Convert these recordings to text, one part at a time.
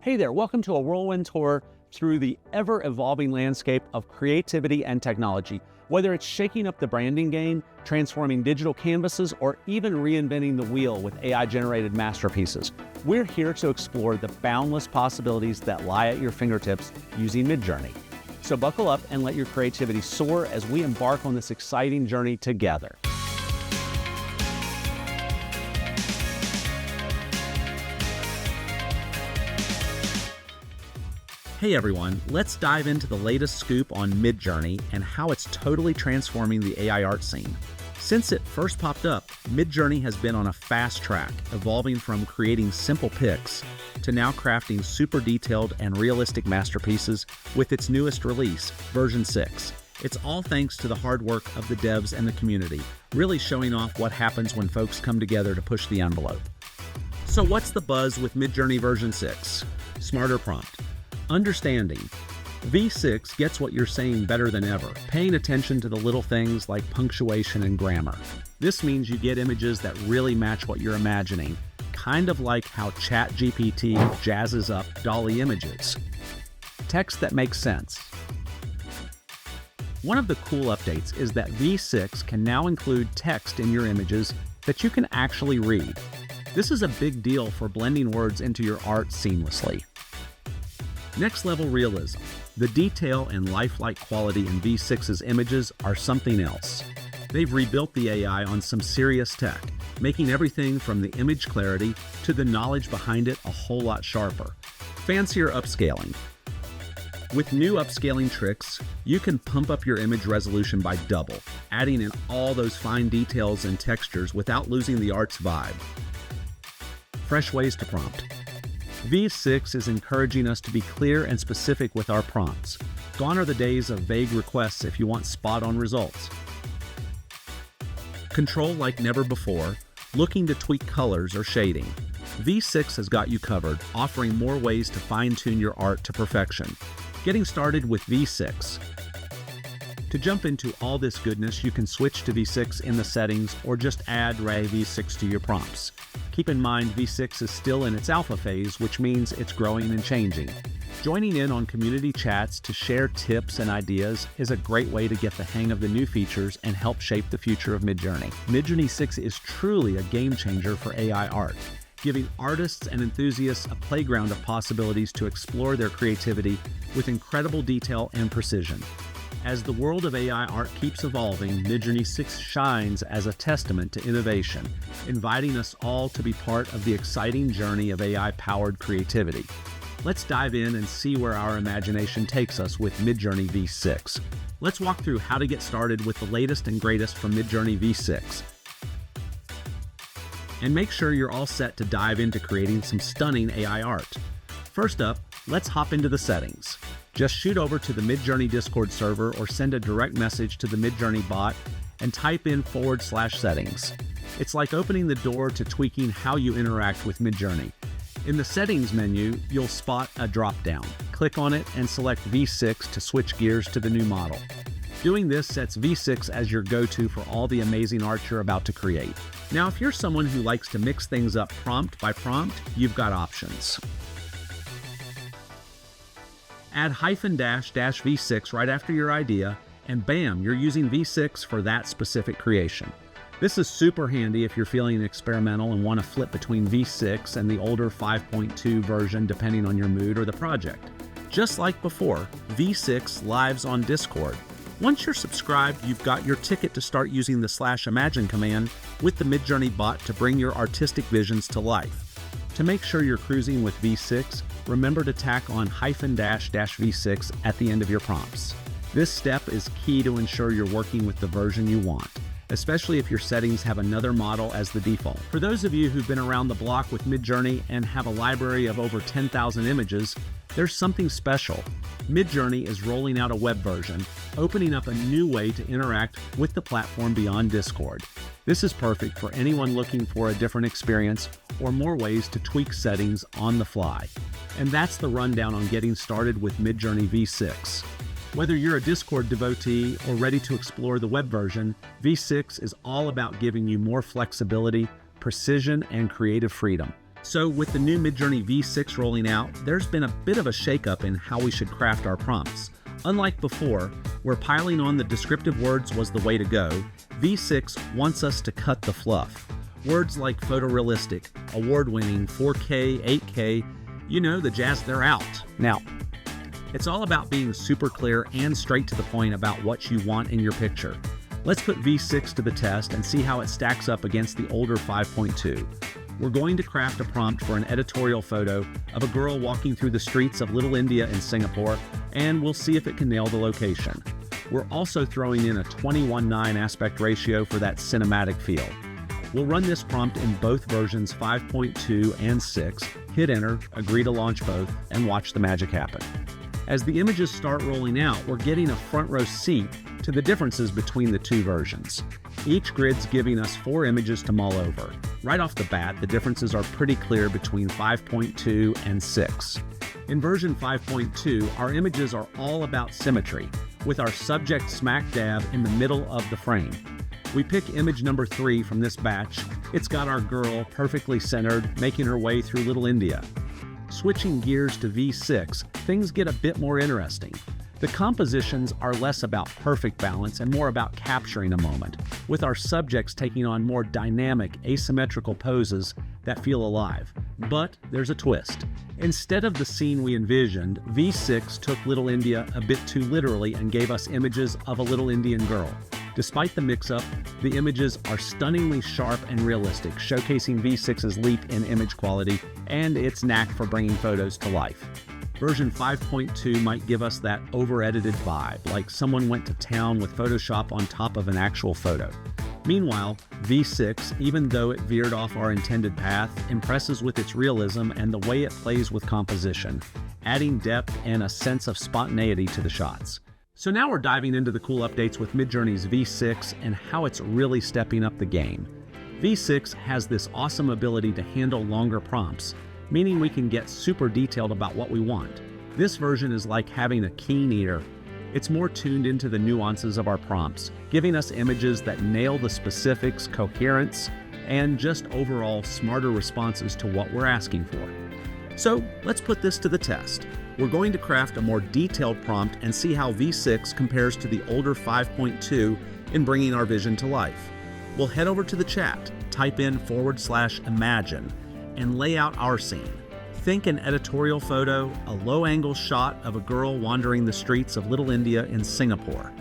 Hey there, welcome to a whirlwind tour through the ever-evolving landscape of creativity and technology. Whether it's shaking up the branding game, transforming digital canvases, or even reinventing the wheel with AI-generated masterpieces, we're here to explore the boundless possibilities that lie at your fingertips using Midjourney. So buckle up and let your creativity soar as we embark on this exciting journey together. Hey everyone, let's dive into the latest scoop on Midjourney and how it's totally transforming the AI art scene. Since it first popped up, Midjourney has been on a fast track, evolving from creating simple pics to now crafting super detailed and realistic masterpieces with its newest release, version 6. It's all thanks to the hard work of the devs and the community, really showing off what happens when folks come together to push the envelope. So what's the buzz with Midjourney version 6? Smarter prompt. Understanding. V6 gets what you're saying better than ever, paying attention to the little things like punctuation and grammar. This means you get images that really match what you're imagining, kind of like how ChatGPT jazzes up DALL-E images. Text that makes sense. One of the cool updates is that V6 can now include text in your images that you can actually read. This is a big deal for blending words into your art seamlessly. Next level realism. The detail and lifelike quality in V6's images are something else. They've rebuilt the AI on some serious tech, making everything from the image clarity to the knowledge behind it a whole lot sharper. Fancier upscaling. With new upscaling tricks, you can pump up your image resolution by double, adding in all those fine details and textures without losing the art's vibe. Fresh ways to prompt. V6 is encouraging us to be clear and specific with our prompts. Gone are the days of vague requests if you want spot-on results. Control like never before, looking to tweak colors or shading. V6 has got you covered, offering more ways to fine-tune your art to perfection. Getting started with V6. To jump into all this goodness, you can switch to V6 in the settings or just add Ray V6 to your prompts. Keep in mind, V6 is still in its alpha phase, which means it's growing and changing. Joining in on community chats to share tips and ideas is a great way to get the hang of the new features and help shape the future of Midjourney. Midjourney 6 is truly a game changer for AI art, giving artists and enthusiasts a playground of possibilities to explore their creativity with incredible detail and precision. As the world of AI art keeps evolving, Midjourney 6 shines as a testament to innovation, inviting us all to be part of the exciting journey of AI-powered creativity. Let's dive in and see where our imagination takes us with Midjourney V6. Let's walk through how to get started with the latest and greatest from Midjourney V6. And make sure you're all set to dive into creating some stunning AI art. First up, let's hop into the settings. Just shoot over to the Midjourney Discord server or send a direct message to the Midjourney bot and type in /settings. It's like opening the door to tweaking how you interact with Midjourney. In the settings menu, you'll spot a drop-down. Click on it and select V6 to switch gears to the new model. Doing this sets V6 as your go-to for all the amazing art you're about to create. Now, if you're someone who likes to mix things up prompt by prompt, you've got options. Add -V6 right after your idea, and bam, you're using V6 for that specific creation. This is super handy if you're feeling experimental and want to flip between V6 and the older 5.2 version depending on your mood or the project. Just like before, V6 lives on Discord. Once you're subscribed, you've got your ticket to start using the /imagine command with the Midjourney bot to bring your artistic visions to life. To make sure you're cruising with V6, remember to tack on -V6 at the end of your prompts. This step is key to ensure you're working with the version you want, especially if your settings have another model as the default. For those of you who've been around the block with Midjourney and have a library of over 10,000 images, there's something special. Midjourney is rolling out a web version, opening up a new way to interact with the platform beyond Discord. This is perfect for anyone looking for a different experience or more ways to tweak settings on the fly. And that's the rundown on getting started with Midjourney V6. Whether you're a Discord devotee or ready to explore the web version, V6 is all about giving you more flexibility, precision, and creative freedom. So with the new Midjourney V6 rolling out, there's been a bit of a shakeup in how we should craft our prompts. Unlike before, where piling on the descriptive words was the way to go, V6 wants us to cut the fluff. Words like photorealistic, award-winning, 4K, 8K, you know the jazz, they're out. Now, it's all about being super clear and straight to the point about what you want in your picture. Let's put V6 to the test and see how it stacks up against the older 5.2. We're going to craft a prompt for an editorial photo of a girl walking through the streets of Little India in Singapore, and we'll see if it can nail the location. We're also throwing in a 21:9 aspect ratio for that cinematic feel. We'll run this prompt in both versions 5.2 and 6, hit enter, agree to launch both, and watch the magic happen. As the images start rolling out, we're getting a front row seat to the differences between the two versions. Each grid's giving us 4 images to mull over. Right off the bat, the differences are pretty clear between 5.2 and 6. In version 5.2, our images are all about symmetry, with our subject smack dab in the middle of the frame. We pick image number 3 from this batch. It's got our girl perfectly centered, making her way through Little India. Switching gears to V6, things get a bit more interesting. The compositions are less about perfect balance and more about capturing a moment, with our subjects taking on more dynamic, asymmetrical poses that feel alive. But there's a twist. Instead of the scene we envisioned, V6 took Little India a bit too literally and gave us images of a little Indian girl. Despite the mix-up, the images are stunningly sharp and realistic, showcasing V6's leap in image quality and its knack for bringing photos to life. Version 5.2 might give us that over-edited vibe, like someone went to town with Photoshop on top of an actual photo. Meanwhile, V6, even though it veered off our intended path, impresses with its realism and the way it plays with composition, adding depth and a sense of spontaneity to the shots. So now we're diving into the cool updates with Midjourney's V6 and how it's really stepping up the game. V6 has this awesome ability to handle longer prompts, meaning we can get super detailed about what we want. This version is like having a keen ear. It's more tuned into the nuances of our prompts, giving us images that nail the specifics, coherence, and just overall smarter responses to what we're asking for. So let's put this to the test. We're going to craft a more detailed prompt and see how V6 compares to the older 5.2 in bringing our vision to life. We'll head over to the chat, type in /imagine, and lay out our scene. Think an editorial photo, a low-angle shot of a girl wandering the streets of Little India in Singapore.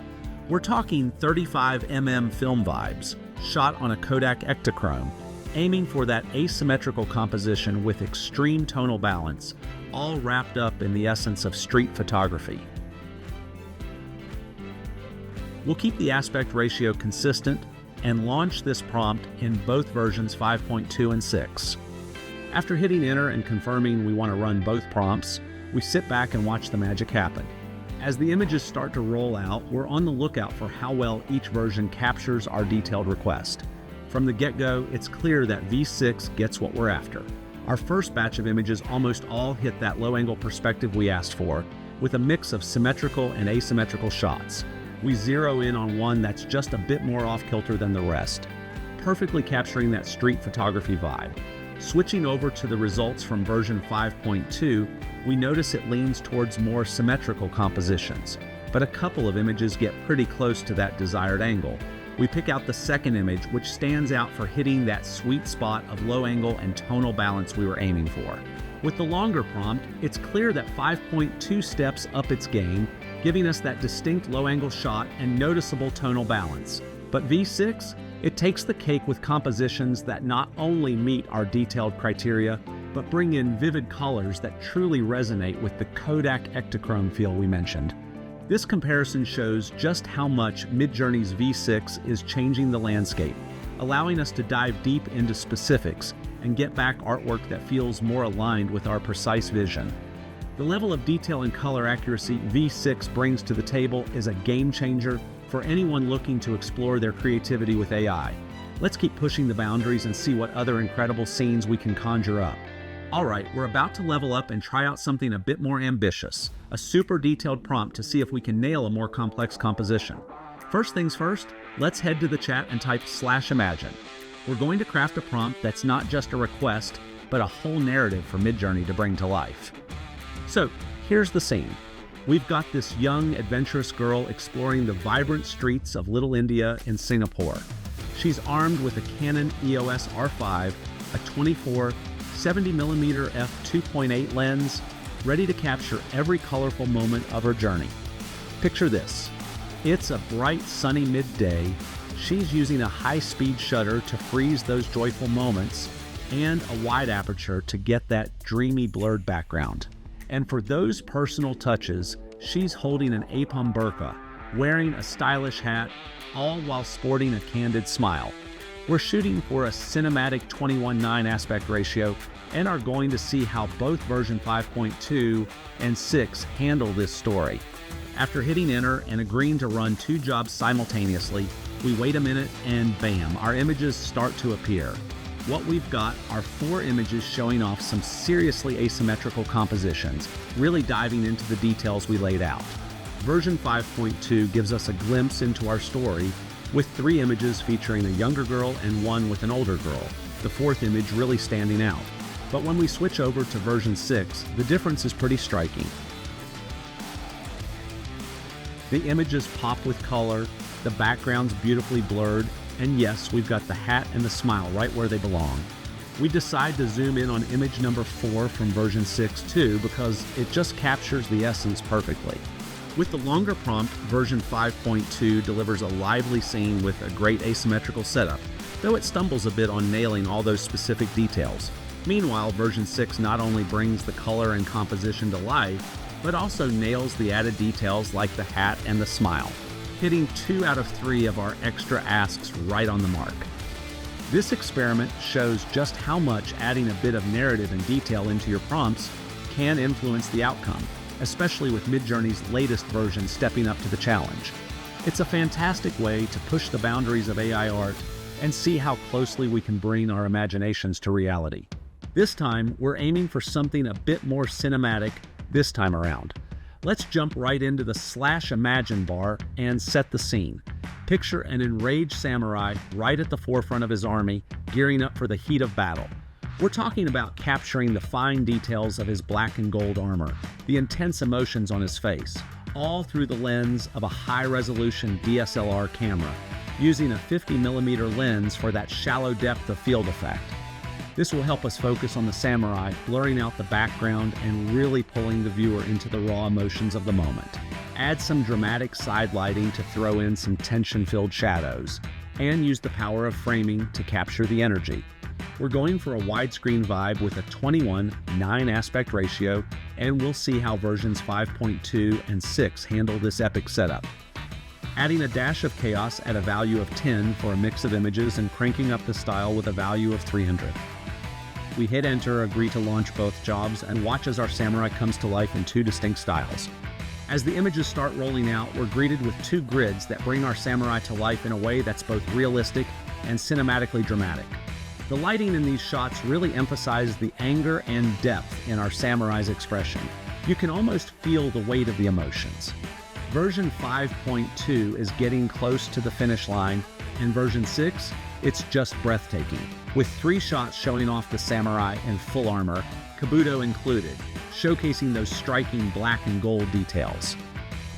We're talking 35mm film vibes, shot on a Kodak Ektachrome, aiming for that asymmetrical composition with extreme tonal balance, all wrapped up in the essence of street photography. We'll keep the aspect ratio consistent and launch this prompt in both versions 5.2 and 6. After hitting enter and confirming we want to run both prompts, we sit back and watch the magic happen. As the images start to roll out, we're on the lookout for how well each version captures our detailed request. From the get-go, it's clear that V6 gets what we're after. Our first batch of images almost all hit that low-angle perspective we asked for, with a mix of symmetrical and asymmetrical shots. We zero in on one that's just a bit more off-kilter than the rest, perfectly capturing that street photography vibe. Switching over to the results from version 5.2, we notice it leans towards more symmetrical compositions, but a couple of images get pretty close to that desired angle. We pick out the second image, which stands out for hitting that sweet spot of low angle and tonal balance we were aiming for. With the longer prompt, it's clear that 5.2 steps up its game, giving us that distinct low angle shot and noticeable tonal balance. But V6, it takes the cake with compositions that not only meet our detailed criteria, but bring in vivid colors that truly resonate with the Kodak Ektachrome feel we mentioned. This comparison shows just how much Midjourney's V6 is changing the landscape, allowing us to dive deep into specifics and get back artwork that feels more aligned with our precise vision. The level of detail and color accuracy V6 brings to the table is a game changer for anyone looking to explore their creativity with AI. Let's keep pushing the boundaries and see what other incredible scenes we can conjure up. All right, we're about to level up and try out something a bit more ambitious, a super detailed prompt to see if we can nail a more complex composition. First things first, let's head to the chat and type /imagine. We're going to craft a prompt that's not just a request, but a whole narrative for Midjourney to bring to life. So here's the scene. We've got this young, adventurous girl exploring the vibrant streets of Little India in Singapore. She's armed with a Canon EOS R5, a 24 70mm f2.8 lens, ready to capture every colorful moment of her journey. Picture this. It's a bright, sunny midday. She's using a high-speed shutter to freeze those joyful moments and a wide aperture to get that dreamy, blurred background. And for those personal touches, she's holding an apam burqa, wearing a stylish hat, all while sporting a candid smile. We're shooting for a cinematic 21:9 aspect ratio and are going to see how both version 5.2 and 6 handle this story. After hitting enter and agreeing to run 2 jobs simultaneously, we wait a minute and bam, our images start to appear. What we've got are 4 images showing off some seriously asymmetrical compositions, really diving into the details we laid out. Version 5.2 gives us a glimpse into our story, with 3 images featuring a younger girl and 1 with an older girl, the 4th image really standing out. But when we switch over to version 6, the difference is pretty striking. The images pop with color, the background's beautifully blurred, and yes, we've got the hat and the smile right where they belong. We decide to zoom in on image number 4 from version 6 too, because it just captures the essence perfectly. With the longer prompt, version 5.2 delivers a lively scene with a great asymmetrical setup, though it stumbles a bit on nailing all those specific details. Meanwhile, version 6 not only brings the color and composition to life, but also nails the added details like the hat and the smile, hitting 2 out of 3 of our extra asks right on the mark. This experiment shows just how much adding a bit of narrative and detail into your prompts can influence the outcome, especially with Midjourney's latest version stepping up to the challenge. It's a fantastic way to push the boundaries of AI art and see how closely we can bring our imaginations to reality. This time, we're aiming for something a bit more cinematic this time around. Let's jump right into the /imagine bar and set the scene. Picture an enraged samurai right at the forefront of his army, gearing up for the heat of battle. We're talking about capturing the fine details of his black and gold armor, the intense emotions on his face, all through the lens of a high-resolution DSLR camera, using a 50mm lens for that shallow depth of field effect. This will help us focus on the samurai, blurring out the background and really pulling the viewer into the raw emotions of the moment. Add some dramatic side lighting to throw in some tension-filled shadows, and use the power of framing to capture the energy. We're going for a widescreen vibe with a 21:9 aspect ratio, and we'll see how versions 5.2 and 6 handle this epic setup. Adding a dash of chaos at a value of 10 for a mix of images and cranking up the style with a value of 300. We hit enter, agree to launch both jobs, and watch as our samurai comes to life in 2 distinct styles. As the images start rolling out, we're greeted with 2 grids that bring our samurai to life in a way that's both realistic and cinematically dramatic. The lighting in these shots really emphasizes the anger and depth in our samurai's expression. You can almost feel the weight of the emotions. Version 5.2 is getting close to the finish line, and version 6, it's just breathtaking, with 3 shots showing off the samurai in full armor, kabuto included, showcasing those striking black and gold details.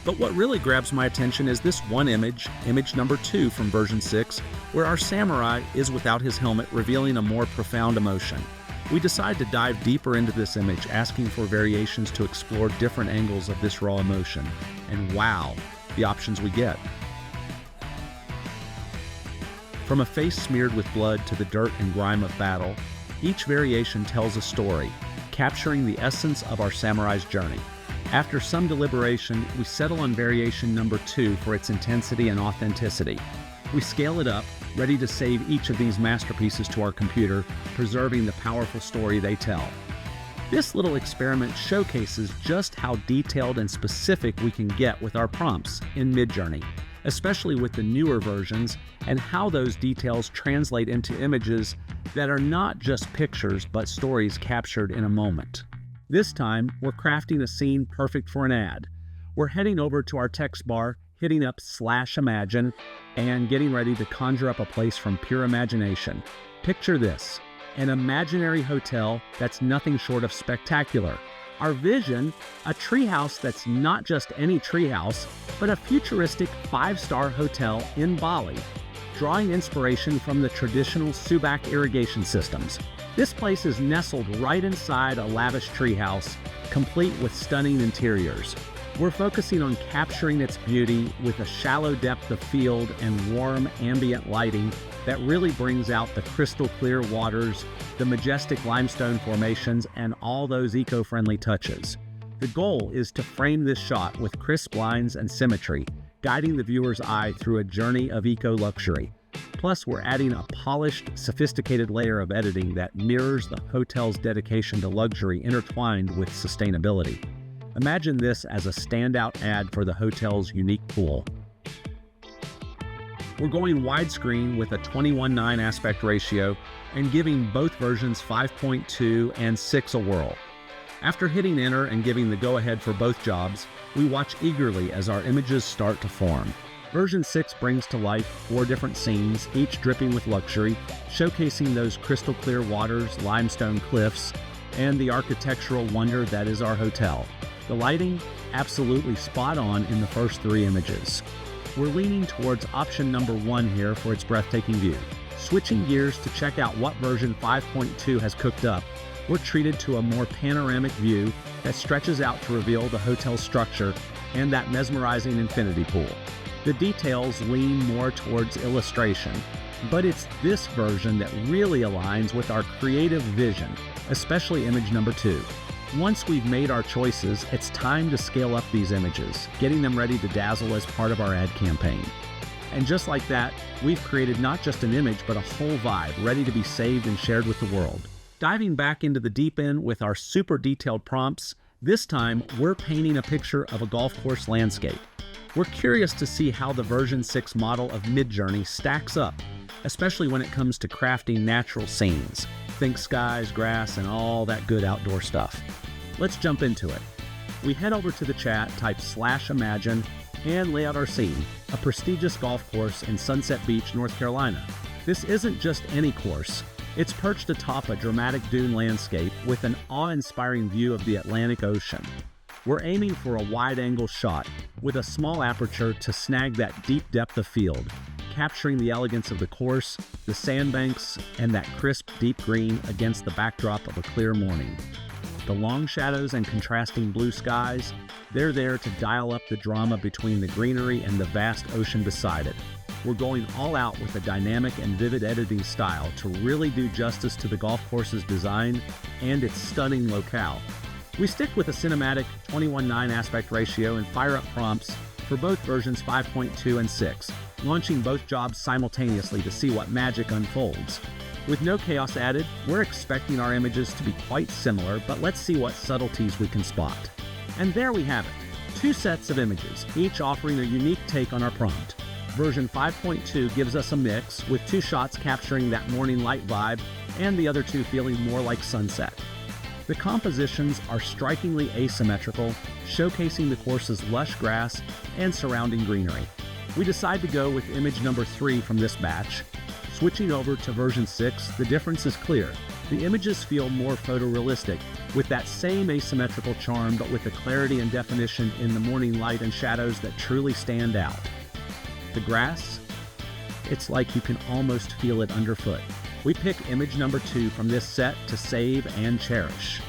But what really grabs my attention is this one image, image number 2 from version 6, where our samurai is without his helmet, revealing a more profound emotion. We decide to dive deeper into this image, asking for variations to explore different angles of this raw emotion. And wow, the options we get. From a face smeared with blood to the dirt and grime of battle, each variation tells a story, capturing the essence of our samurai's journey. After some deliberation, we settle on variation number 2 for its intensity and authenticity. We scale it up, ready to save each of these masterpieces to our computer, preserving the powerful story they tell. This little experiment showcases just how detailed and specific we can get with our prompts in Midjourney, especially with the newer versions, and how those details translate into images that are not just pictures but stories captured in a moment. This time, we're crafting a scene perfect for an ad. We're heading over to our text bar, hitting up /imagine, and getting ready to conjure up a place from pure imagination. Picture this: an imaginary hotel that's nothing short of spectacular. Our vision, a treehouse that's not just any treehouse, but a futuristic 5-star hotel in Bali, drawing inspiration from the traditional Subak irrigation systems. This place is nestled right inside a lavish treehouse, complete with stunning interiors. We're focusing on capturing its beauty with a shallow depth of field and warm ambient lighting that really brings out the crystal clear waters, the majestic limestone formations, and all those eco-friendly touches. The goal is to frame this shot with crisp lines and symmetry, guiding the viewer's eye through a journey of eco-luxury. Plus, we're adding a polished, sophisticated layer of editing that mirrors the hotel's dedication to luxury intertwined with sustainability. Imagine this as a standout ad for the hotel's unique pool. We're going widescreen with a 21:9 aspect ratio and giving both versions 5.2 and 6 a whirl. After hitting enter and giving the go-ahead for both jobs, we watch eagerly as our images start to form. Version 6 brings to life 4 different scenes, each dripping with luxury, showcasing those crystal clear waters, limestone cliffs, and the architectural wonder that is our hotel. The lighting, absolutely spot on in the first 3 images. We're leaning towards option number 1 here for its breathtaking view. Switching gears to check out what version 5.2 has cooked up, we're treated to a more panoramic view that stretches out to reveal the hotel's structure and that mesmerizing infinity pool. The details lean more towards illustration, but it's this version that really aligns with our creative vision, especially image number 2. Once we've made our choices, it's time to scale up these images, getting them ready to dazzle as part of our ad campaign. And just like that, we've created not just an image, but a whole vibe ready to be saved and shared with the world. Diving back into the deep end with our super detailed prompts, this time we're painting a picture of a golf course landscape. We're curious to see how the version 6 model of Midjourney stacks up, especially when it comes to crafting natural scenes. Think skies, grass, and all that good outdoor stuff. Let's jump into it. We head over to the chat, type /imagine, and lay out our scene, a prestigious golf course in Sunset Beach, North Carolina. This isn't just any course. It's perched atop a dramatic dune landscape with an awe-inspiring view of the Atlantic Ocean. We're aiming for a wide-angle shot with a small aperture to snag that deep depth of field, capturing the elegance of the course, the sandbanks, and that crisp, deep green against the backdrop of a clear morning. The long shadows and contrasting blue skies, they're there to dial up the drama between the greenery and the vast ocean beside it. We're going all out with a dynamic and vivid editing style to really do justice to the golf course's design and its stunning locale. We stick with a cinematic 21:9 aspect ratio and fire up prompts for both versions 5.2 and 6, launching both jobs simultaneously to see what magic unfolds. With no chaos added, we're expecting our images to be quite similar, but let's see what subtleties we can spot. And there we have it, 2 sets of images, each offering a unique take on our prompt. Version 5.2 gives us a mix, with 2 shots capturing that morning light vibe, and the other 2 feeling more like sunset. The compositions are strikingly asymmetrical, showcasing the course's lush grass and surrounding greenery. We decide to go with image number 3 from this batch. Switching over to version 6, the difference is clear. The images feel more photorealistic, with that same asymmetrical charm, but with the clarity and definition in the morning light and shadows that truly stand out. The grass, it's like you can almost feel it underfoot. We pick image number 2 from this set to save and cherish.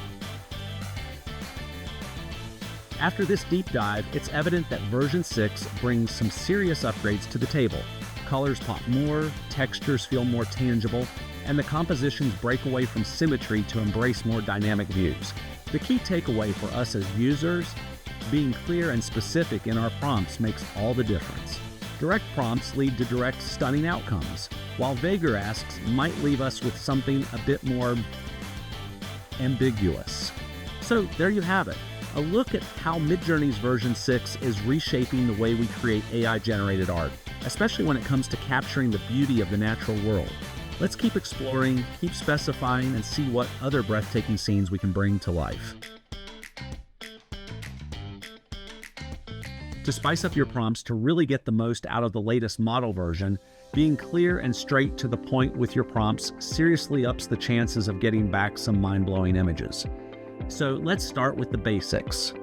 After this deep dive, it's evident that version 6 brings some serious upgrades to the table. Colors pop more, textures feel more tangible, and the compositions break away from symmetry to embrace more dynamic views. The key takeaway for us as users, being clear and specific in our prompts makes all the difference. Direct prompts lead to direct, stunning outcomes, while vaguer asks might leave us with something a bit more ambiguous. So there you have it, a look at how Midjourney's version 6 is reshaping the way we create AI-generated art, especially when it comes to capturing the beauty of the natural world. Let's keep exploring, keep specifying, and see what other breathtaking scenes we can bring to life. To spice up your prompts to really get the most out of the latest model version, being clear and straight to the point with your prompts seriously ups the chances of getting back some mind-blowing images. So let's start with the basics.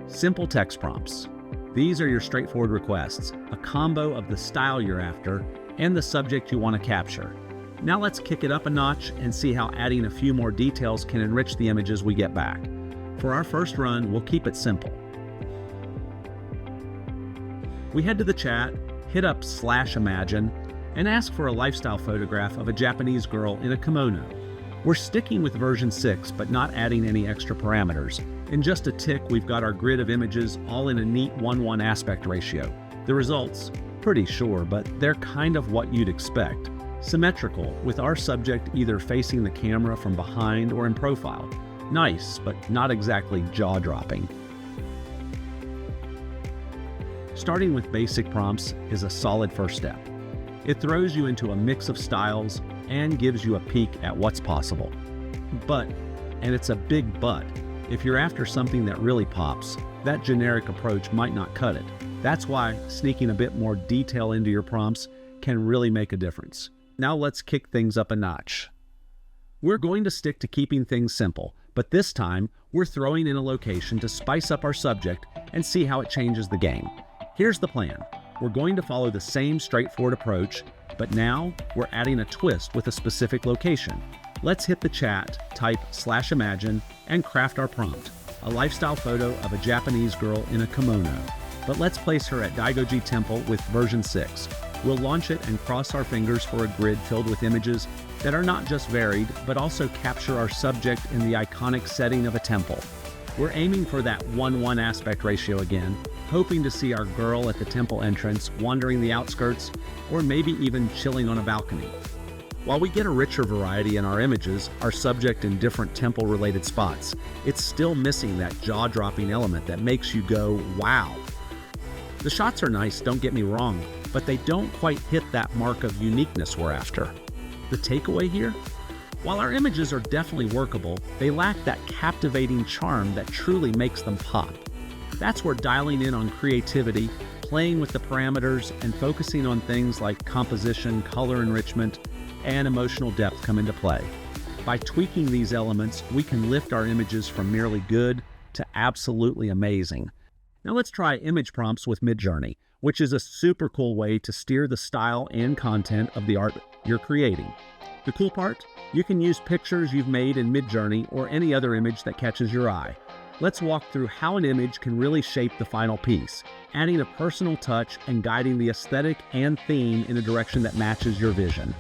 Simple text prompts. These are your straightforward requests, a combo of the style you're after and the subject you want to capture. Now let's kick it up a notch and see how adding a few more details can enrich the images we get back. For our first run, we'll keep it simple. We head to the chat, hit up /imagine, and ask for a lifestyle photograph of a Japanese girl in a kimono. We're sticking with version 6, but not adding any extra parameters. In just a tick, we've got our grid of images all in a neat 1:1 aspect ratio. The results, pretty sure, but they're kind of what you'd expect. Symmetrical, with our subject either facing the camera from behind or in profile. Nice, but not exactly jaw-dropping. Starting with basic prompts is a solid first step. It throws you into a mix of styles and gives you a peek at what's possible. But, and it's a big but, if you're after something that really pops, that generic approach might not cut it. That's why sneaking a bit more detail into your prompts can really make a difference. Now let's kick things up a notch. We're going to stick to keeping things simple, but this time we're throwing in a location to spice up our subject and see how it changes the game. Here's the plan. We're going to follow the same straightforward approach, but now we're adding a twist with a specific location. Let's hit the chat, type /imagine, and craft our prompt, a lifestyle photo of a Japanese girl in a kimono. But let's place her at Daigoji Temple with version 6. We'll launch it and cross our fingers for a grid filled with images that are not just varied, but also capture our subject in the iconic setting of a temple. We're aiming for that 1:1 aspect ratio again, hoping to see our girl at the temple entrance, wandering the outskirts, or maybe even chilling on a balcony. While we get a richer variety in our images, our subject in different temple-related spots, it's still missing that jaw-dropping element that makes you go, wow. The shots are nice, don't get me wrong, but they don't quite hit that mark of uniqueness we're after. The takeaway here? While our images are definitely workable, they lack that captivating charm that truly makes them pop. That's where dialing in on creativity, playing with the parameters, and focusing on things like composition, color enrichment, and emotional depth come into play. By tweaking these elements, we can lift our images from merely good to absolutely amazing. Now let's try image prompts with Midjourney, which is a super cool way to steer the style and content of the art you're creating. The cool part? You can use pictures you've made in Midjourney or any other image that catches your eye. Let's walk through how an image can really shape the final piece, adding a personal touch and guiding the aesthetic and theme in a direction that matches your vision.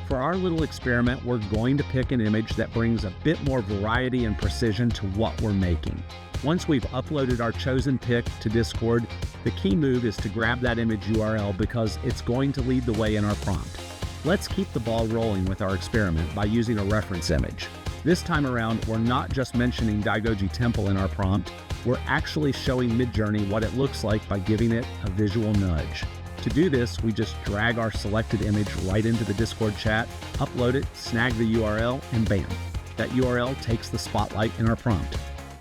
For our little experiment, we're going to pick an image that brings a bit more variety and precision to what we're making. Once we've uploaded our chosen pick to Discord, the key move is to grab that image URL because it's going to lead the way in our prompt. Let's keep the ball rolling with our experiment by using a reference image. This time around, we're not just mentioning Daigoji Temple in our prompt, we're actually showing Midjourney what it looks like by giving it a visual nudge. To do this, we just drag our selected image right into the Discord chat, upload it, snag the URL, and bam, that URL takes the spotlight in our prompt.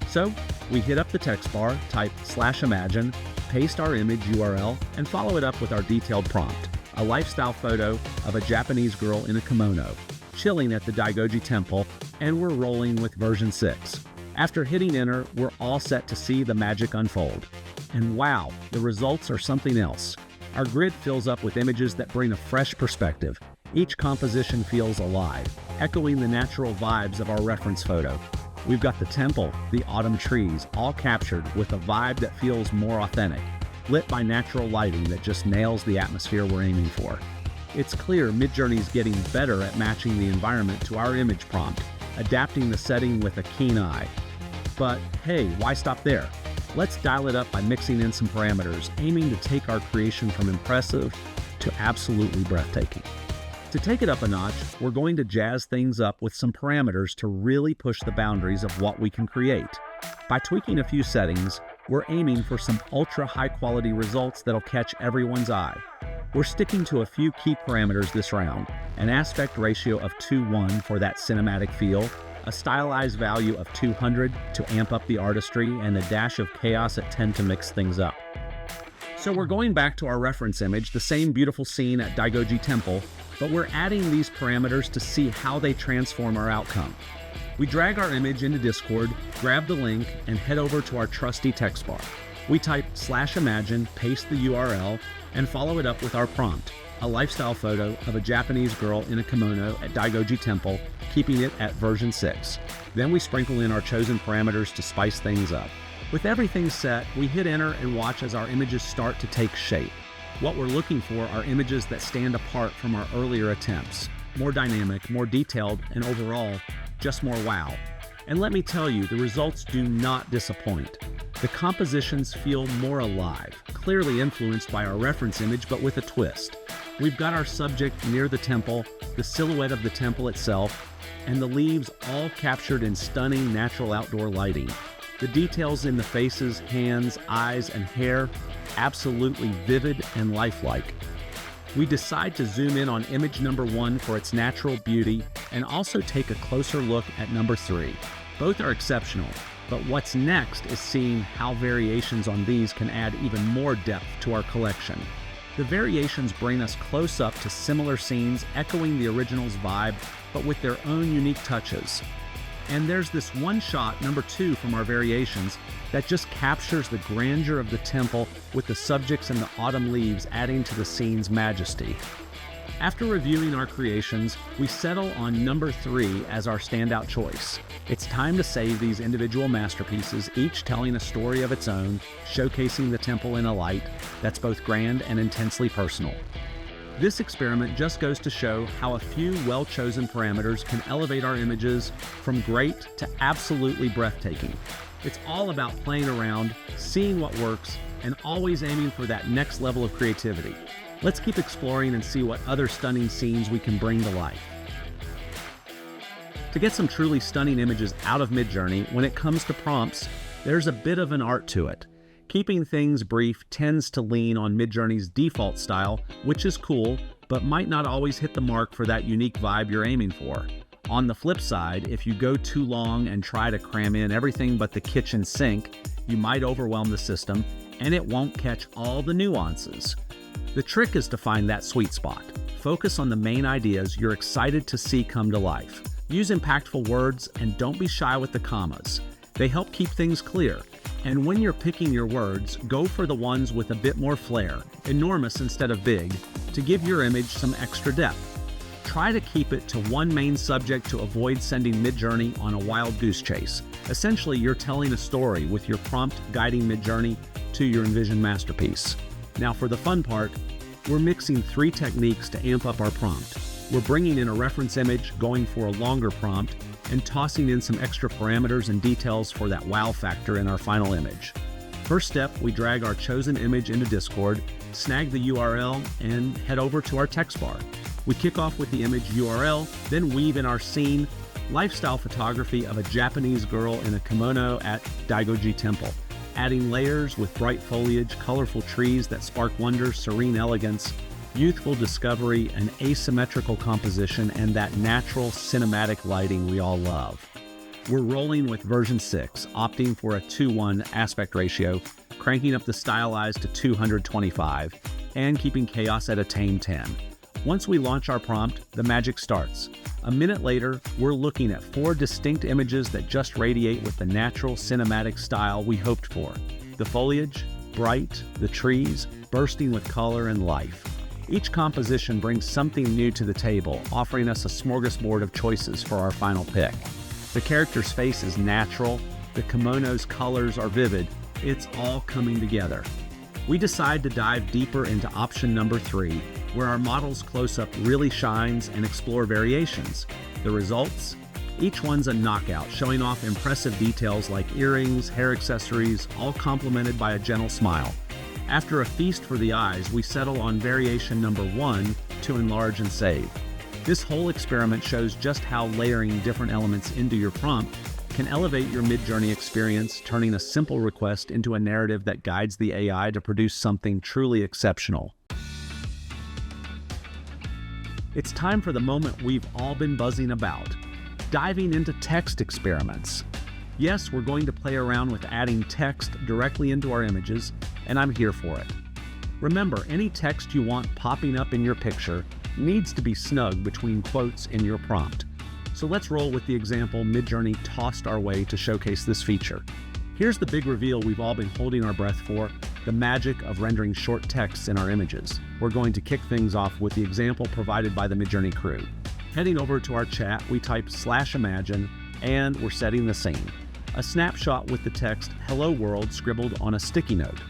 So we hit up the text bar, type /imagine, paste our image URL, and follow it up with our detailed prompt, a lifestyle photo of a Japanese girl in a kimono, chilling at the Daigoji Temple, and we're rolling with version 6. After hitting enter, we're all set to see the magic unfold. And wow, the results are something else. Our grid fills up with images that bring a fresh perspective. Each composition feels alive, echoing the natural vibes of our reference photo. We've got the temple, the autumn trees, all captured with a vibe that feels more authentic, lit by natural lighting that just nails the atmosphere we're aiming for. It's clear Midjourney's getting better at matching the environment to our image prompt, adapting the setting with a keen eye. But hey, why stop there? Let's dial it up by mixing in some parameters, aiming to take our creation from impressive to absolutely breathtaking. To take it up a notch, we're going to jazz things up with some parameters to really push the boundaries of what we can create. By tweaking a few settings, we're aiming for some ultra high quality results that'll catch everyone's eye. We're sticking to a few key parameters this round, an aspect ratio of 2:1 for that cinematic feel, a stylized value of 200 to amp up the artistry, and a dash of chaos at 10 to mix things up. So we're going back to our reference image, the same beautiful scene at Decoded Temple, but we're adding these parameters to see how they transform our outcome. We drag our image into Discord, grab the link, and head over to our trusty text bar. We type /imagine, paste the URL, and follow it up with our prompt, a lifestyle photo of a Japanese girl in a kimono at Decoded Temple, keeping it at version 6. Then we sprinkle in our chosen parameters to spice things up. With everything set, we hit enter and watch as our images start to take shape. What we're looking for are images that stand apart from our earlier attempts. More dynamic, more detailed, and overall, just more wow. And let me tell you, the results do not disappoint. The compositions feel more alive, clearly influenced by our reference image, but with a twist. We've got our subject near the temple, the silhouette of the temple itself, and the leaves all captured in stunning natural outdoor lighting. The details in the faces, hands, eyes, and hair, absolutely vivid and lifelike. We decide to zoom in on image number 1 for its natural beauty and also take a closer look at number 3. Both are exceptional, but what's next is seeing how variations on these can add even more depth to our collection. The variations bring us close up to similar scenes, echoing the original's vibe, but with their own unique touches. And there's this one shot, number 2 from our variations, that just captures the grandeur of the temple with the subjects and the autumn leaves adding to the scene's majesty. After reviewing our creations, we settle on number 3 as our standout choice. It's time to save these individual masterpieces, each telling a story of its own, showcasing the temple in a light that's both grand and intensely personal. This experiment just goes to show how a few well-chosen parameters can elevate our images from great to absolutely breathtaking. It's all about playing around, seeing what works, and always aiming for that next level of creativity. Let's keep exploring and see what other stunning scenes we can bring to life. To get some truly stunning images out of Midjourney, when it comes to prompts, there's a bit of an art to it. Keeping things brief tends to lean on Midjourney's default style, which is cool, but might not always hit the mark for that unique vibe you're aiming for. On the flip side, if you go too long and try to cram in everything but the kitchen sink, you might overwhelm the system, and it won't catch all the nuances. The trick is to find that sweet spot. Focus on the main ideas you're excited to see come to life. Use impactful words and don't be shy with the commas. They help keep things clear. And when you're picking your words, go for the ones with a bit more flair, enormous instead of big, to give your image some extra depth. Try to keep it to one main subject to avoid sending Midjourney on a wild goose chase. Essentially, you're telling a story with your prompt guiding Midjourney to your envisioned masterpiece. Now for the fun part, we're mixing 3 techniques to amp up our prompt. We're bringing in a reference image, going for a longer prompt, and tossing in some extra parameters and details for that wow factor in our final image. First step, we drag our chosen image into Discord, snag the URL, and head over to our text bar. We kick off with the image URL, then weave in our scene, lifestyle photography of a Japanese girl in a kimono at Decoded Temple, adding layers with bright foliage, colorful trees that spark wonder, serene elegance, youthful discovery, and asymmetrical composition, and that natural cinematic lighting we all love. We're rolling with version 6, opting for a 2:1 aspect ratio, cranking up the Stylize to 225, and keeping chaos at a tame 10. Once we launch our prompt, the magic starts. A minute later, we're looking at 4 distinct images that just radiate with the natural cinematic style we hoped for. The foliage, bright, the trees, bursting with color and life. Each composition brings something new to the table, offering us a smorgasbord of choices for our final pick. The character's face is natural, the kimono's colors are vivid, it's all coming together. We decide to dive deeper into option number 3, where our model's close-up really shines and explore variations. The results? Each one's a knockout, showing off impressive details like earrings, hair accessories, all complemented by a gentle smile. After a feast for the eyes, we settle on variation number 1 to enlarge and save. This whole experiment shows just how layering different elements into your prompt can elevate your Midjourney experience, turning a simple request into a narrative that guides the AI to produce something truly exceptional. It's time for the moment we've all been buzzing about, diving into text experiments. Yes, we're going to play around with adding text directly into our images, and I'm here for it. Remember, any text you want popping up in your picture needs to be snug between quotes in your prompt. So let's roll with the example Midjourney tossed our way to showcase this feature. Here's the big reveal we've all been holding our breath for, the magic of rendering short texts in our images. We're going to kick things off with the example provided by the Midjourney crew. Heading over to our chat, we type /imagine, and we're setting the scene. A snapshot with the text, "Hello World," scribbled on a sticky note.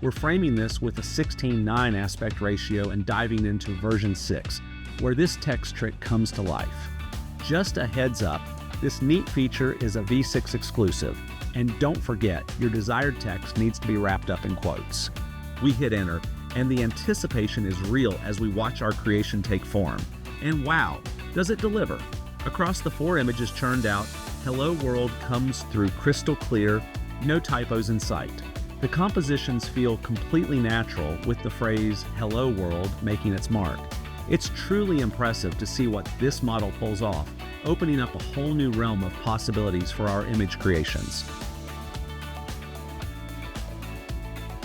We're framing this with a 16:9 aspect ratio and diving into version 6, where this text trick comes to life. Just a heads up, this neat feature is a V6 exclusive, and don't forget, your desired text needs to be wrapped up in quotes. We hit enter, and the anticipation is real as we watch our creation take form. And wow, does it deliver? Across the 4 images churned out, "Hello World" comes through crystal clear, no typos in sight. The compositions feel completely natural with the phrase "Hello World" making its mark. It's truly impressive to see what this model pulls off, opening up a whole new realm of possibilities for our image creations.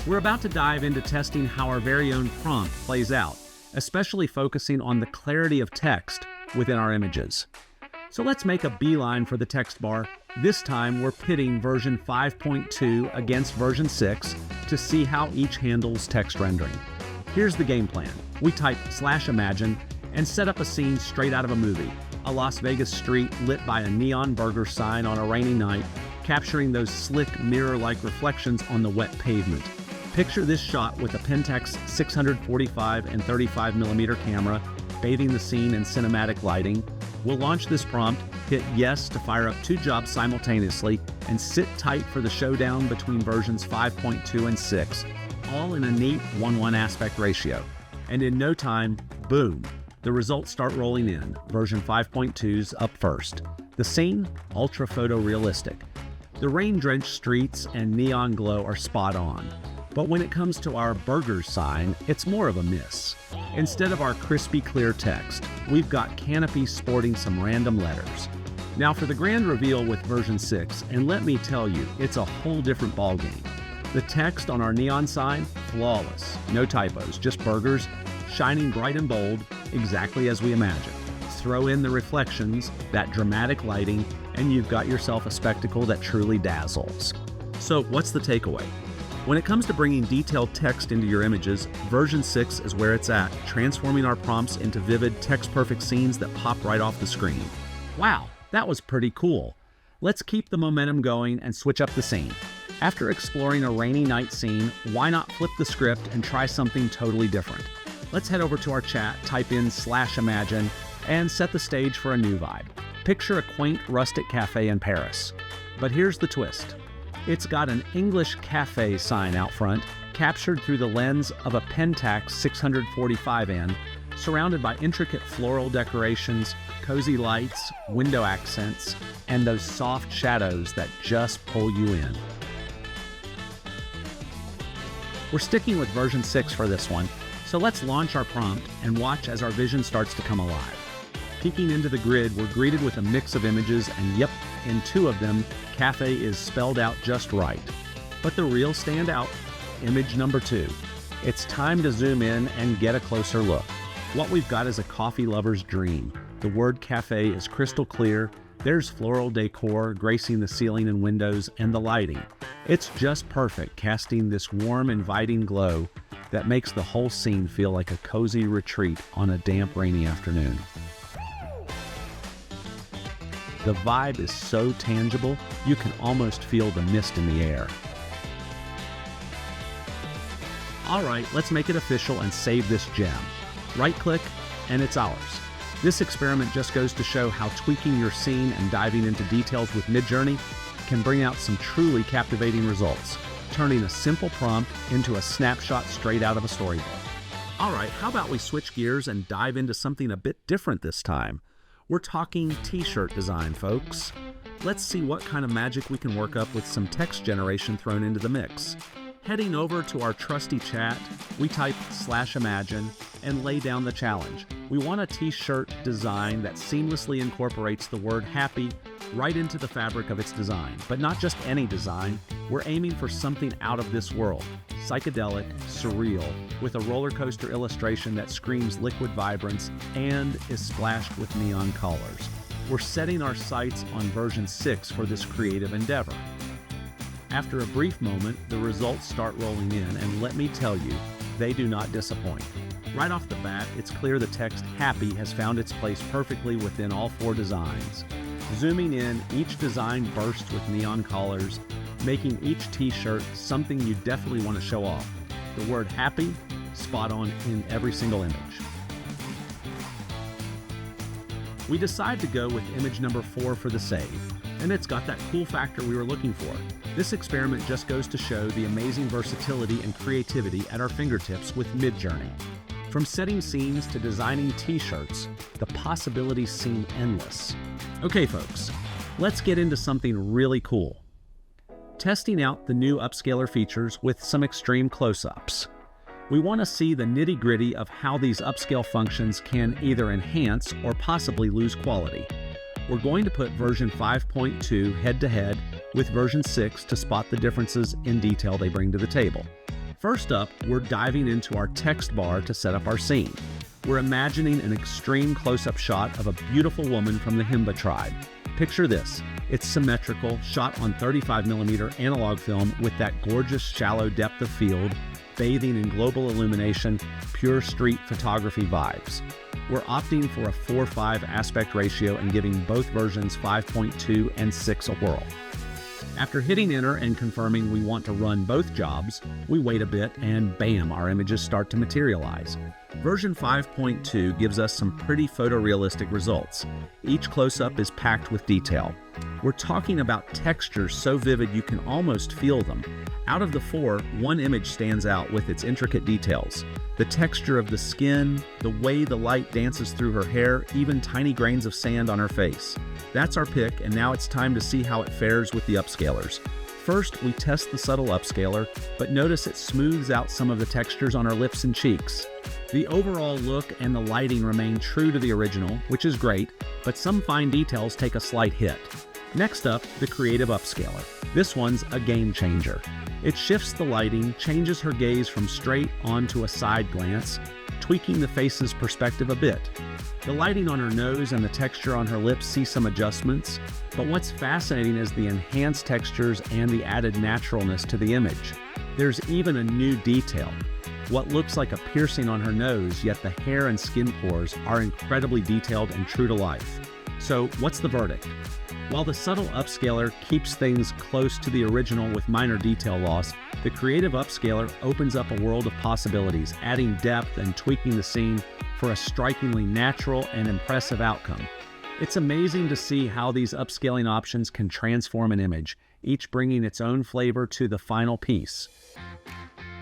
We're about to dive into testing how our very own prompt plays out, especially focusing on the clarity of text within our images. So let's make a beeline for the text bar. This time we're pitting version 5.2 against version 6 to see how each handles text rendering. Here's the game plan. We type /imagine and set up a scene straight out of a movie. A Las Vegas street lit by a neon burger sign on a rainy night, capturing those slick mirror-like reflections on the wet pavement. Picture this shot with a Pentax 645 and 35mm camera bathing the scene in cinematic lighting. We'll launch this prompt, hit yes to fire up 2 jobs simultaneously, and sit tight for the showdown between versions 5.2 and 6, all in a neat 1:1 aspect ratio. And in no time, boom, the results start rolling in. Version 5.2's up first. The scene, ultra photorealistic. The rain-drenched streets and neon glow are spot on. But when it comes to our burger sign, it's more of a miss. Instead of our crispy clear text, we've got canopies sporting some random letters. Now for the grand reveal with version 6, and let me tell you, it's a whole different ballgame. The text on our neon sign, flawless, no typos, just burgers, shining bright and bold, exactly as we imagined. Throw in the reflections, that dramatic lighting, and you've got yourself a spectacle that truly dazzles. So what's the takeaway? When it comes to bringing detailed text into your images, version 6 is where it's at, transforming our prompts into vivid, text-perfect scenes that pop right off the screen. Wow, that was pretty cool. Let's keep the momentum going and switch up the scene. After exploring a rainy night scene, why not flip the script and try something totally different? Let's head over to our chat, type in /imagine, and set the stage for a new vibe. Picture a quaint, rustic cafe in Paris. But here's the twist. It's got an English cafe sign out front, captured through the lens of a Pentax 645N, surrounded by intricate floral decorations, cozy lights, window accents, and those soft shadows that just pull you in. We're sticking with version 6 for this one, so let's launch our prompt and watch as our vision starts to come alive. Peeking into the grid, we're greeted with a mix of images, and yep, in 2 of them, cafe is spelled out just right. But the real standout, image number 2. It's time to zoom in and get a closer look. What we've got is a coffee lover's dream. The word cafe is crystal clear, there's floral decor gracing the ceiling and windows, and the lighting. It's just perfect, casting this warm, inviting glow that makes the whole scene feel like a cozy retreat on a damp, rainy afternoon. The vibe is so tangible, you can almost feel the mist in the air. All right, let's make it official and save this gem. Right-click, and it's ours. This experiment just goes to show how tweaking your scene and diving into details with Midjourney can bring out some truly captivating results, turning a simple prompt into a snapshot straight out of a storybook. All right, how about we switch gears and dive into something a bit different this time? We're talking t-shirt design, folks. Let's see what kind of magic we can work up with some text generation thrown into the mix. Heading over to our trusty chat, we type /imagine and lay down the challenge. We want a t-shirt design that seamlessly incorporates the word happy right into the fabric of its design. But not just any design, we're aiming for something out of this world. psychedelic, surreal, with a roller coaster illustration that screams liquid vibrance and is splashed with neon colors. We're setting our sights on version 6 for this creative endeavor. After a brief moment, the results start rolling in, and let me tell you, they do not disappoint. Right off the bat, it's clear the text "happy" has found its place perfectly within all 4 designs. Zooming in, each design bursts with neon colors, making each t-shirt something you definitely want to show off. The word "happy" spot on in every single image. We decide to go with image number 4 for the save, and it's got that cool factor we were looking for. This experiment just goes to show the amazing versatility and creativity at our fingertips with Midjourney. From setting scenes to designing t-shirts, the possibilities seem endless. Okay folks, let's get into something really cool. Testing out the new Upscaler features with some extreme close-ups. We want to see the nitty-gritty of how these upscale functions can either enhance or possibly lose quality. We're going to put version 5.2 head-to-head with version 6 to spot the differences in detail they bring to the table. First up, we're diving into our text bar to set up our scene. We're imagining an extreme close-up shot of a beautiful woman from the Himba tribe. Picture this. It's symmetrical, shot on 35mm analog film with that gorgeous shallow depth of field, bathing in global illumination, pure street photography vibes. We're opting for a 4:5 aspect ratio and giving both versions 5.2 and 6 a whirl. After hitting enter and confirming we want to run both jobs, we wait a bit and bam, our images start to materialize. Version 5.2 gives us some pretty photorealistic results. Each close-up is packed with detail. We're talking about textures so vivid you can almost feel them. Out of the 4, one image stands out with its intricate details. The texture of the skin, the way the light dances through her hair, even tiny grains of sand on her face. That's our pick, and now it's time to see how it fares with the Upscalers. First, we test the subtle upscaler, but notice it smooths out some of the textures on our lips and cheeks. The overall look and the lighting remain true to the original, which is great, but some fine details take a slight hit. Next up, the creative upscaler. This one's a game changer. It shifts the lighting, changes her gaze from straight onto a side glance, tweaking the face's perspective a bit. The lighting on her nose and the texture on her lips see some adjustments, but what's fascinating is the enhanced textures and the added naturalness to the image. There's even a new detail. What looks like a piercing on her nose, yet the hair and skin pores are incredibly detailed and true to life. So what's the verdict? While the subtle upscaler keeps things close to the original with minor detail loss, the creative upscaler opens up a world of possibilities, adding depth and tweaking the scene for a strikingly natural and impressive outcome. It's amazing to see how these upscaling options can transform an image, each bringing its own flavor to the final piece.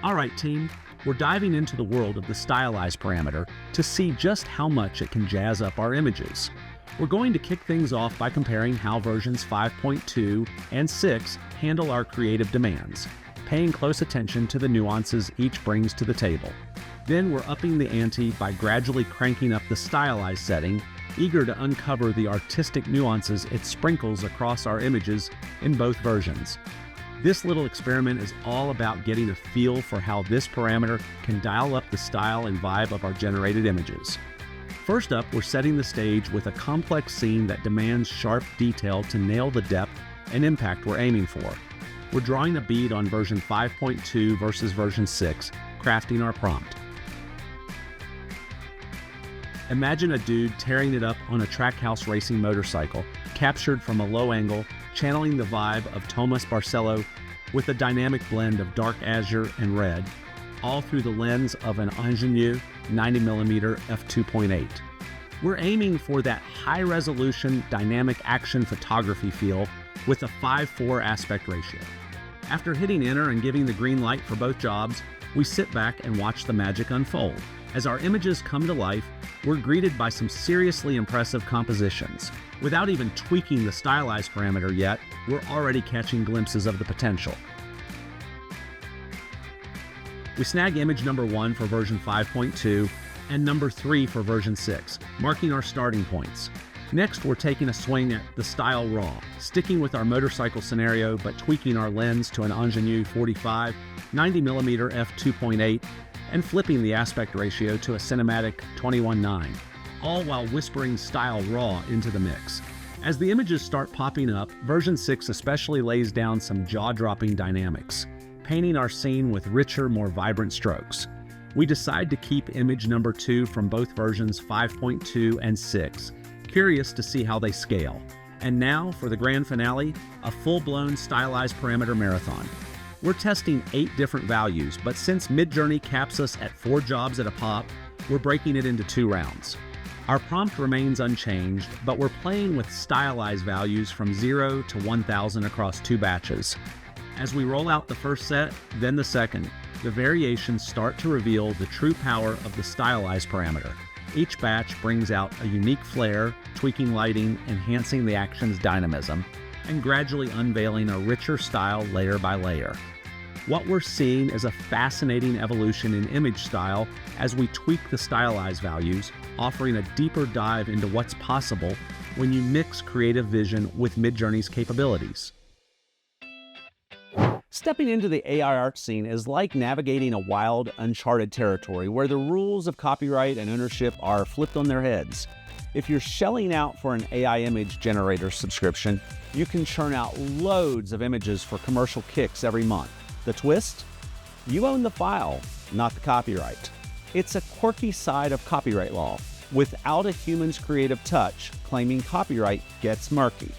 All right, team, we're diving into the world of the Stylize Parameter to see just how much it can jazz up our images. We're going to kick things off by comparing how versions 5.2 and 6 handle our creative demands, paying close attention to the nuances each brings to the table. Then we're upping the ante by gradually cranking up the Stylize setting, eager to uncover the artistic nuances it sprinkles across our images in both versions. This little experiment is all about getting a feel for how this parameter can dial up the style and vibe of our generated images. First up, we're setting the stage with a complex scene that demands sharp detail to nail the depth and impact we're aiming for. We're drawing a bead on version 5.2 versus version 6, crafting our prompt. Imagine a dude tearing it up on a trackhouse racing motorcycle, captured from a low angle, channeling the vibe of Thomas Barcelo with a dynamic blend of dark azure and red, all through the lens of an ingenue 90mm f2.8. We're aiming for that high-resolution dynamic action photography feel with a 5:4 aspect ratio. After hitting enter and giving the green light for both jobs, we sit back and watch the magic unfold. As our images come to life, we're greeted by some seriously impressive compositions. Without even tweaking the Stylize parameter yet, we're already catching glimpses of the potential. We snag image number 1 for version 5.2 and number 3 for version 6, marking our starting points. Next, we're taking a swing at the style raw, sticking with our motorcycle scenario but tweaking our lens to an ingenue 45, 90mm f2.8, and flipping the aspect ratio to a cinematic 21:9, all while whispering style raw into the mix. As the images start popping up, version 6 especially lays down some jaw-dropping dynamics, painting our scene with richer, more vibrant strokes. We decide to keep image number 2 from both versions 5.2 and 6, curious to see how they scale. And now, for the grand finale, a full-blown Stylize Parameter marathon. We're testing 8 different values, but since Midjourney caps us at 4 jobs at a pop, we're breaking it into 2 rounds. Our prompt remains unchanged, but we're playing with stylized values from 0 to 1000 across 2 batches. As we roll out the first set, then the second, the variations start to reveal the true power of the Stylize parameter. Each batch brings out a unique flair, tweaking lighting, enhancing the action's dynamism, and gradually unveiling a richer style layer by layer. What we're seeing is a fascinating evolution in image style as we tweak the stylized values, offering a deeper dive into what's possible when you mix creative vision with Midjourney's capabilities. Stepping into the AI art scene is like navigating a wild, uncharted territory where the rules of copyright and ownership are flipped on their heads. If you're shelling out for an AI image generator subscription, you can churn out loads of images for commercial kicks every month. The twist? You own the file, not the copyright. It's a quirky side of copyright law. Without a human's creative touch, claiming copyright gets murky.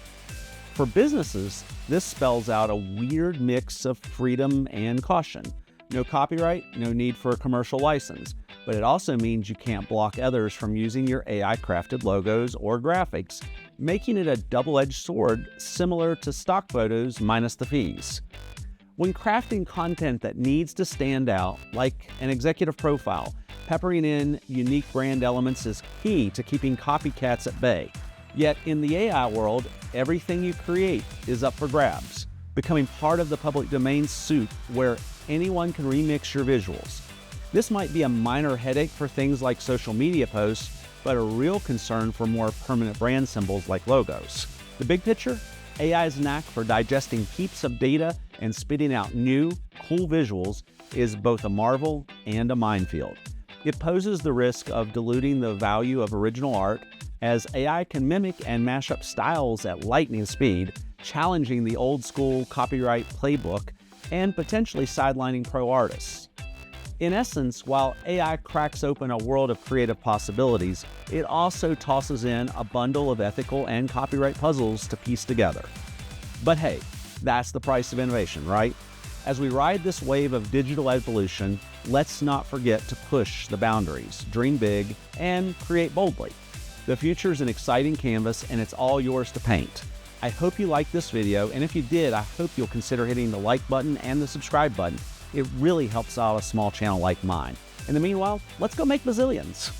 For businesses, this spells out a weird mix of freedom and caution. No copyright, no need for a commercial license, but it also means you can't block others from using your AI-crafted logos or graphics, making it a double-edged sword similar to stock photos minus the fees. When crafting content that needs to stand out, like an executive profile, peppering in unique brand elements is key to keeping copycats at bay. Yet in the AI world, everything you create is up for grabs, becoming part of the public domain soup where anyone can remix your visuals. This might be a minor headache for things like social media posts, but a real concern for more permanent brand symbols like logos. The big picture? AI's knack for digesting heaps of data and spitting out new, cool visuals is both a marvel and a minefield. It poses the risk of diluting the value of original art, as AI can mimic and mash up styles at lightning speed, challenging the old-school copyright playbook and potentially sidelining pro artists. In essence, while AI cracks open a world of creative possibilities, it also tosses in a bundle of ethical and copyright puzzles to piece together. But hey, that's the price of innovation, right? As we ride this wave of digital evolution, let's not forget to push the boundaries, dream big, and create boldly. The future is an exciting canvas, and it's all yours to paint. I hope you liked this video, and if you did, I hope you'll consider hitting the like button and the subscribe button. It really helps out a small channel like mine. In the meanwhile, let's go make bazillions.